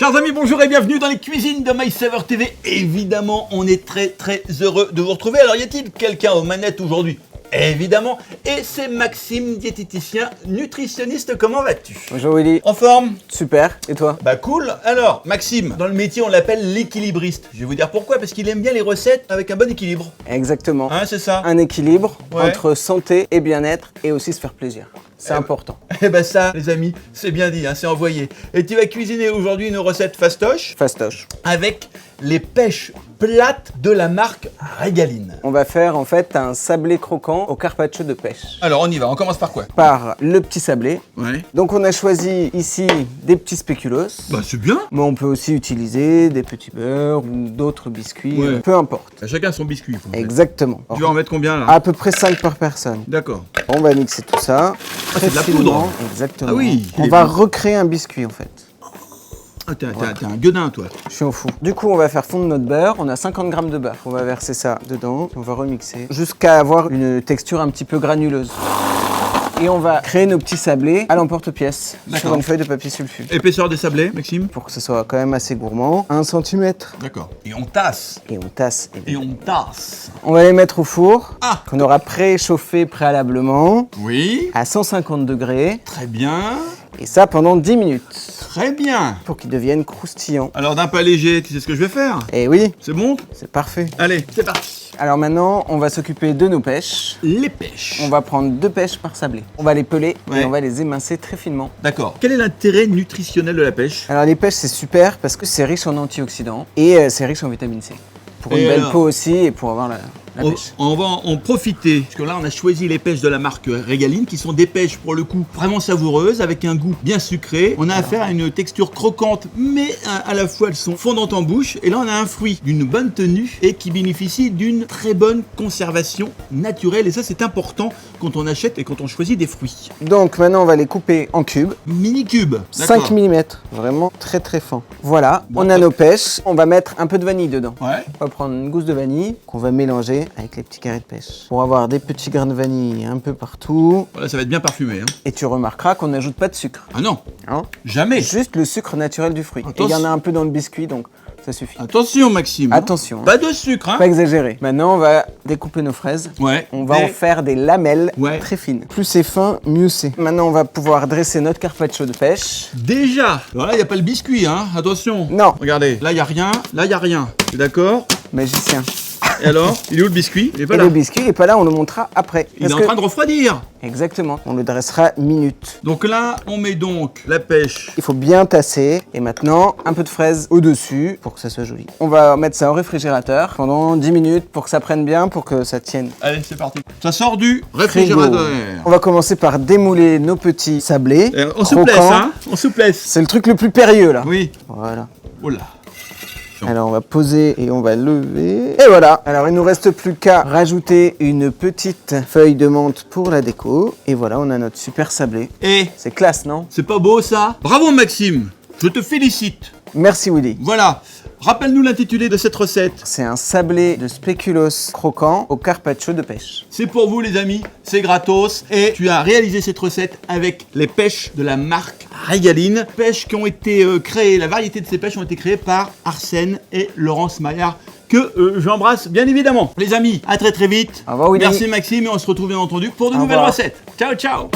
Chers amis, bonjour et bienvenue dans les cuisines de MySaver TV. Évidemment, on est très heureux de vous retrouver. Alors, y a-t-il quelqu'un aux manettes aujourd'hui? Évidemment, et c'est Maxime, diététicien, nutritionniste. Comment vas-tu? Bonjour Willy. En forme? Super, et toi? Bah cool. Alors, Maxime, dans le métier, on l'appelle l'équilibriste. Je vais vous dire pourquoi, parce qu'il aime bien les recettes avec un bon équilibre. Exactement. Hein, c'est ça? Un équilibre Ouais. entre santé et bien-être et aussi se faire plaisir. C'est important. Eh ben ça, les amis, c'est bien dit, hein, c'est envoyé. Et tu vas cuisiner aujourd'hui une recette fastoche Fastoche. avec les pêches plates de la marque Régaline. On va faire en fait un sablé croquant au carpaccio de pêche. Alors on y va, on commence par quoi? Par le petit sablé. Ouais. Donc on a choisi ici des petits spéculoos. Bah c'est bien. Mais on peut aussi utiliser des petits beurres ou d'autres biscuits, Ouais. peu importe. Chacun son biscuit. Faut en fait. Exactement. Tu vas en mettre combien là? À peu près 5 par personne. D'accord. On va mixer tout ça. c'est de la finement. poudre. Exactement. Ah oui, il On est va bien. recréer un biscuit en fait. Ah, t'es un gueudin toi. Je suis en fou. Du coup, on va faire fondre notre beurre. On a 50 grammes de beurre. On va verser ça dedans. On va remixer jusqu'à avoir une texture un petit peu granuleuse. Et on va créer nos petits sablés à l'emporte-pièce sur D'accord. une feuille de papier sulfure. Épaisseur des sablés, Maxime? Pour que ce soit quand même assez gourmand. 1 cm. D'accord. Et on tasse. Et on tasse. Et on tasse. On va les mettre au four. Ah. Qu'on aura préchauffé préalablement Oui. à 150 degrés. Très bien. Et ça pendant 10 minutes. Très bien. Pour qu'ils deviennent croustillants. Alors d'un pas léger, tu sais ce que je vais faire? Et oui, C'est bon? c'est parfait. Allez, c'est parti. Alors maintenant, on va s'occuper de nos pêches. Les pêches. On va prendre 2 pêches par sablé. On va les peler Ouais. et on va les émincer très finement. D'accord. Quel est l'intérêt nutritionnel de la pêche? Alors les pêches c'est super parce que c'est riche en antioxydants et c'est riche en vitamine C. Pour une Et belle alors peau aussi et pour avoir la On, pêche. on va en profiter, parce que là on a choisi les pêches de la marque Régaline, qui sont des pêches pour le coup vraiment savoureuses, avec un goût bien sucré. On a affaire à une texture croquante, mais à la fois elles sont fondantes en bouche. Et là on a un fruit d'une bonne tenue et qui bénéficie d'une très bonne conservation naturelle. Et ça c'est important quand on achète et quand on choisit des fruits. Donc maintenant on va les couper en cubes. Mini cube. 5 mm, vraiment très très fin. Voilà, Bon, on a top. nos pêches. On va mettre un peu de vanille dedans. Ouais. On va prendre une gousse de vanille qu'on va mélanger avec les petits carrés de pêche. Pour avoir des petits grains de vanille un peu partout. Voilà, ça va être bien parfumé. Hein. Et tu remarqueras qu'on n'ajoute pas de sucre. Ah non, Hein, jamais. juste le sucre naturel du fruit. Et il y en a un peu dans le biscuit, donc ça suffit. Attention Maxime. Attention, hein. Pas de sucre. Hein. Pas exagéré. Maintenant, on va découper nos fraises. Ouais. On va en faire des lamelles Ouais. très fines. Plus c'est fin, mieux c'est. Maintenant, on va pouvoir dresser notre carpaccio de pêche. Déjà. Alors là, il n'y a pas le biscuit, hein. Attention. Non. Regardez, là, il n'y a rien. Là, il n'y a rien. T'es d'accord? Magicien. Et alors? Il est où le biscuit? Il est pas Et là. le biscuit n'est pas là, on le montrera après. Il est en train de refroidir. Exactement. On le dressera minute. Donc là, on met donc la pêche. Il faut bien tasser. Et maintenant, un peu de fraise au-dessus pour que ça soit joli. On va mettre ça au réfrigérateur pendant 10 minutes pour que ça prenne bien, pour que ça tienne. Allez, c'est parti. Ça sort du Frigo. réfrigérateur. On va commencer par démouler nos petits sablés. En souplesse, croquants. hein? En souplesse. C'est le truc le plus périlleux là. Oui. Voilà. Oh là. Alors on va poser et on va lever. Et voilà. Alors il nous reste plus qu'à rajouter une petite feuille de menthe pour la déco. Et voilà, on a notre super sablé. Et C'est classe, non? c'est pas beau ça? Bravo Maxime. Je te félicite. Merci Willy. Voilà. Rappelle-nous l'intitulé de cette recette. C'est un sablé de spéculoos croquant au carpaccio de pêche. C'est pour vous les amis, c'est gratos. Et tu as réalisé cette recette avec les pêches de la marque Régaline. Pêches qui ont été créées, la variété de ces pêches ont été créées par Arsène et Laurence Maillard, que j'embrasse bien évidemment. Les amis, à très vite. Au revoir, Willy. Merci Maxime et on se retrouve bien entendu pour de Au nouvelles revoir. recettes. Ciao ciao.